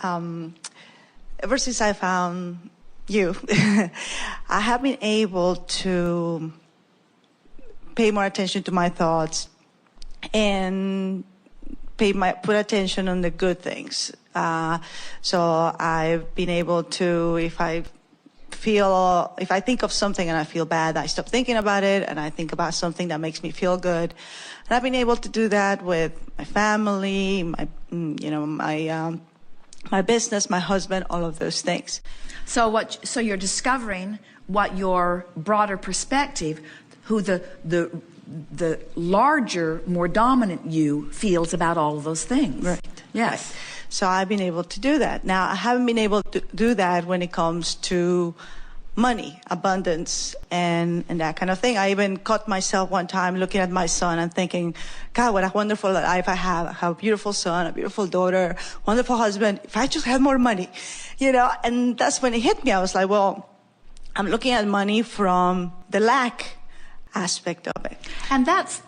ever since I found you, I have been able to pay more attention to my thoughts and put attention on the good things. So I've been able to, if I think of something and I feel bad, I stop thinking about it and I think about something that makes me feel good. And I've been able to do that with my family, my business, my husband, all of those things. So you're discovering what your broader perspective, who the larger, more dominant you feels about all of those things. Right. Yes. Right. So I've been able to do that. Now, I haven't been able to do that when it comes to money, abundance, and that kind of thing. I even caught myself one time looking at my son and thinking, God, what a wonderful life I have. I have a beautiful son, a beautiful daughter, wonderful husband. If I just had more money, and that's when it hit me. I was like, well, I'm looking at money from the lack aspect of it. And that's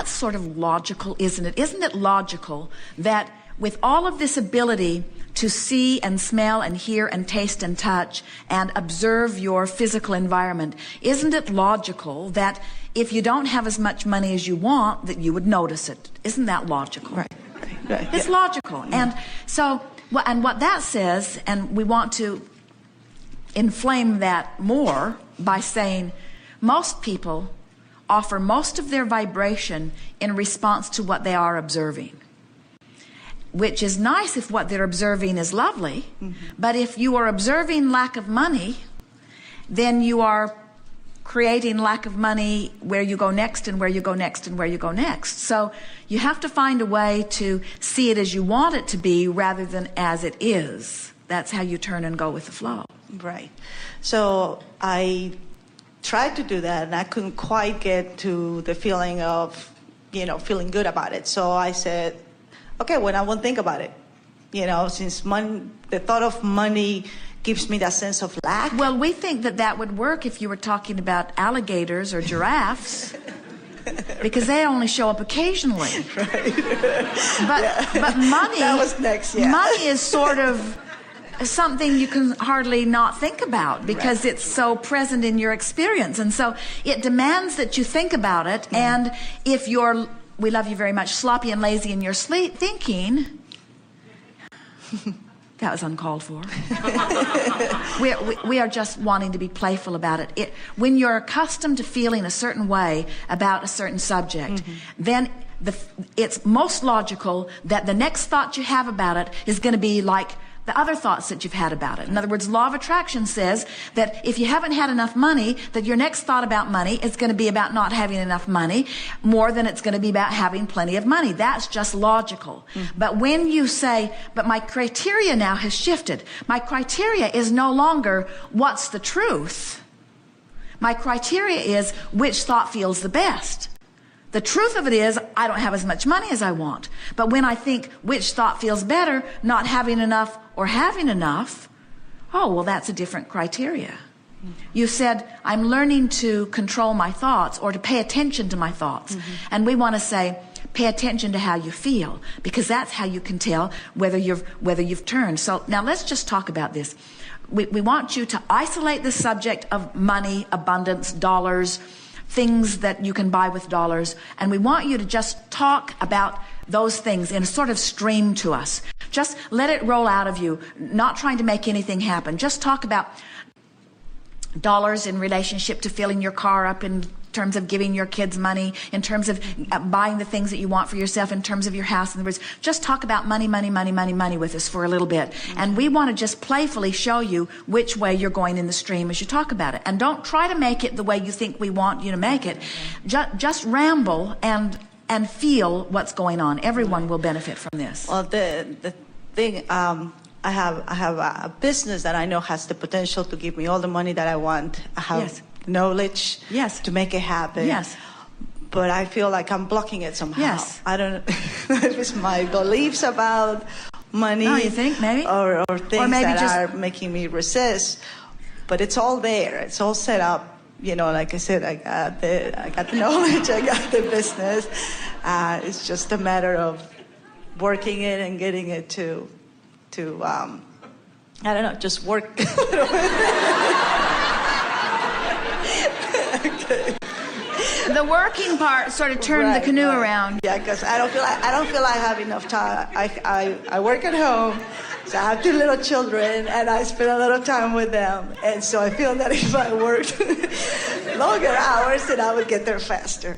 sort of logical, isn't it? Isn't it logical that with all of this ability to see and smell and hear and taste and touch and observe your physical environment, isn't it logical that if you don't have as much money as you want, that you would notice it? Isn't that logical? Right. It's logical. Yeah. And so, and what that says, and we want to inflame that more by saying most people offer most of their vibration in response to what they are observing, which is nice if what they're observing is lovely. But if you are observing lack of money, then you are creating lack of money where you go next and where you go next and where you go next. So you have to find a way to see it as you want it to be rather than as it is. That's how you turn and go with the flow. Right. So I tried to do that and I couldn't quite get to the feeling of, feeling good about it. So I said, okay, well, I won't think about it. Since the thought of money gives me that sense of lack. Well, we think that would work if you were talking about alligators or giraffes, because they only show up occasionally. Right. But money, that was next, yeah. Money is sort of something you can hardly not think about because it's so present in your experience. And so it demands that you think about it. And if you're, we love you very much, sloppy and lazy in your sleep thinking, that was uncalled for. we are just wanting to be playful about it. When you're accustomed to feeling a certain way about a certain subject, then it's most logical that the next thought you have about it is going to be like the other thoughts that you've had about it. In other words, law of attraction says that if you haven't had enough money, that your next thought about money is going to be about not having enough money more than it's going to be about having plenty of money. That's just logical. But when you say, but my criteria now has shifted. My criteria is no longer what's the truth. My criteria is which thought feels the best. The truth of it is, I don't have as much money as I want. But when I think which thought feels better, not having enough or having enough, oh, well, that's a different criteria. You said, I'm learning to control my thoughts or to pay attention to my thoughts. And we want to say, pay attention to how you feel, because that's how you can tell whether you've turned. So now let's just talk about this. We want you to isolate the subject of money, abundance, dollars, things that you can buy with dollars, and we want you to just talk about those things in a sort of stream to us. Just let it roll out of you, not trying to make anything happen. Just talk about dollars in relationship to filling your car up, in terms of giving your kids money, in terms of buying the things that you want for yourself, in terms of your house. In other words, just talk about money, money, money, money, money with us for a little bit. And we want to just playfully show you which way you're going in the stream as you talk about it. And don't try to make it the way you think we want you to make it. Just ramble and feel what's going on. Everyone will benefit from this. Well, the thing, I have a business that I know has the potential to give me all the money that I want. I have knowledge to make it happen. But I feel like I'm blocking it somehow. I don't know if it's my beliefs about money. Oh, you think maybe? Or things that are making me resist. But it's all there. It's all set up. Like I said, I got the knowledge, I got the business. It's just a matter of working it and getting it to to I don't know, just work. Okay. The working part sort of turned the canoe around. Yeah, because I don't feel like I have enough time. I work at home, so I have 2 little children, and I spend a little time with them. And so I feel that if I worked longer hours, then I would get there faster.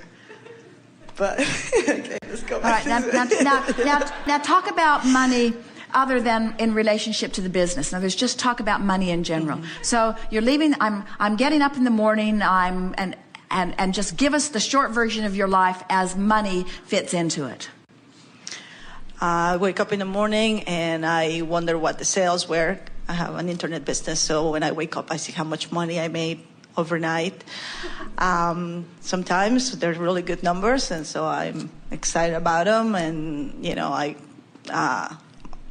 But okay, let's go back. All right, now talk about money other than in relationship to the business. Now, there's just talk about money in general. Mm-hmm. So you're leaving. I'm getting up in the morning. And just give us the short version of your life as money fits into it. I wake up in the morning and I wonder what the sales were. I have an internet business, so when I wake up, I see how much money I made overnight. Sometimes they're really good numbers, and so I'm excited about them. And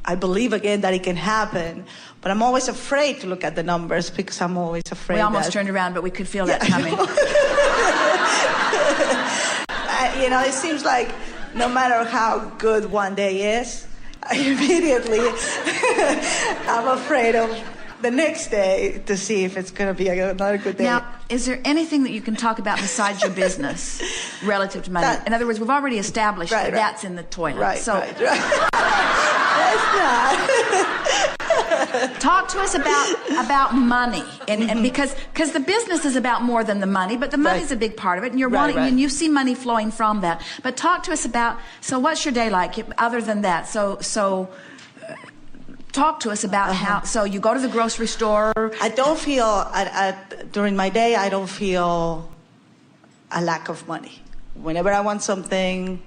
I believe again that it can happen, but I'm always afraid to look at the numbers because I'm always afraid. We almost turned around, but we could feel that coming. It seems like no matter how good one day is, immediately I'm afraid of the next day to see if it's going to be another good day. Now, is there anything that you can talk about besides your business relative to money? In other words, we've already established that that's in the toilet. Right. That's not. Talk to us about money, and because the business is about more than the money, but the money is a big part of it, and you're wanting, and you see money flowing from that. But talk to us about, so what's your day like other than that? So talk to us about how. So you go to the grocery store. I don't feel during my day. I don't feel a lack of money. Whenever I want something,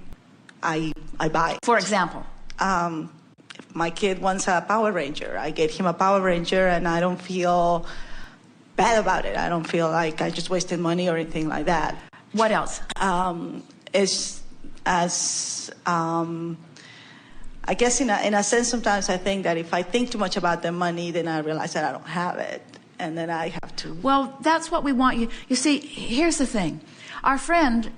I buy it. For example. If my kid wants a Power Ranger, I get him a Power Ranger, and I don't feel bad about it. I don't feel like I just wasted money or anything like that. What else? It's as I guess in a sense, sometimes I think that if I think too much about the money, then I realize that I don't have it, and then I have to. Well, that's what we want you. You see, here's the thing. Our friend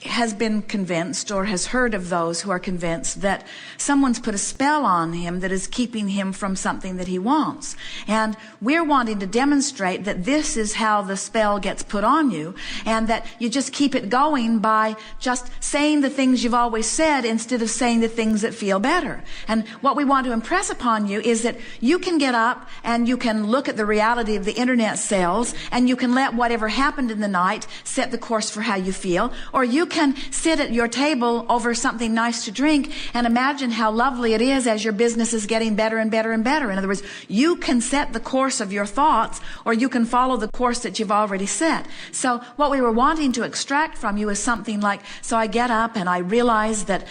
has been convinced, or has heard of those who are convinced, that someone's put a spell on him that is keeping him from something that he wants. And we're wanting to demonstrate that this is how the spell gets put on you, and that you just keep it going by just saying the things you've always said instead of saying the things that feel better. And what we want to impress upon you is that you can get up and you can look at the reality of the internet sales, and you can let whatever happened in the night set the course for how you feel, or you can sit at your table over something nice to drink and imagine how lovely it is as your business is getting better and better and better. In other words, you can set the course of your thoughts, or you can follow the course that you've already set. So what we were wanting to extract from you is something like, so I get up and I realize that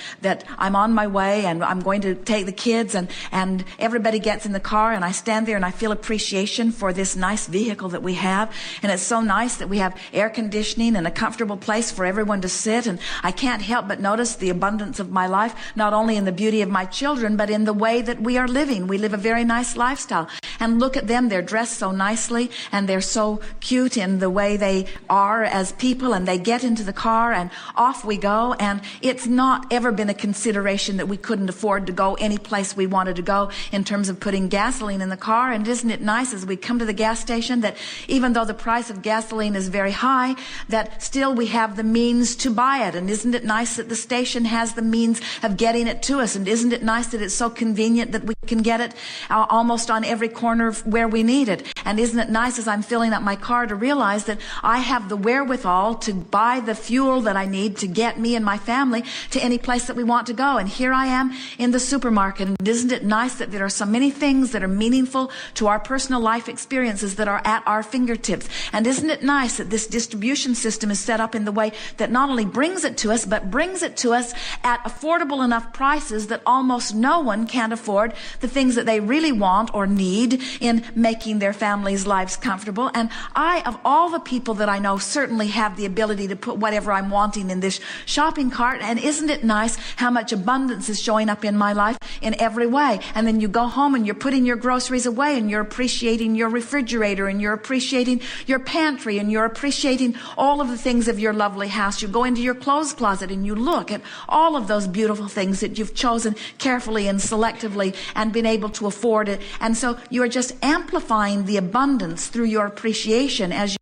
I'm on my way and I'm going to take the kids, and everybody gets in the car, and I stand there and I feel appreciation for this nice vehicle that we have. And it's so nice that we have air conditioning and a comfortable place for everyone to sit, and I can't help but notice the abundance of my life, not only in the beauty of my children, but in the way that we are living. We live a very nice lifestyle. And look at them, they're dressed so nicely, and they're so cute in the way they are as people, and they get into the car and off we go. And it's not ever been a consideration that we couldn't afford to go any place we wanted to go in terms of putting gasoline in the car. And isn't it nice as we come to the gas station that even though the price of gasoline is very high, that still we have the means to buy it? And isn't it nice that the station has the means of getting it to us? And isn't it nice that it's so convenient that we can get it almost on every corner where we need it? And isn't it nice as I'm filling up my car to realize that I have the wherewithal to buy the fuel that I need to get me and my family to any place that we want to go? And here I am in the supermarket. And isn't it nice that there are so many things that are meaningful to our personal life experiences that are at our fingertips? And isn't it nice that this distribution system is set up in the way that not only brings it to us, but brings it to us at affordable enough prices that almost no one can afford the things that they really want or need efficiency in making their families' lives comfortable. And I, of all the people that I know, certainly have the ability to put whatever I'm wanting in this shopping cart. And isn't it nice how much abundance is showing up in my life in every way? And then you go home and you're putting your groceries away, and you're appreciating your refrigerator, and you're appreciating your pantry, and you're appreciating all of the things of your lovely house. You go into your clothes closet and you look at all of those beautiful things that you've chosen carefully and selectively and been able to afford it. And so you're just amplifying the abundance through your appreciation as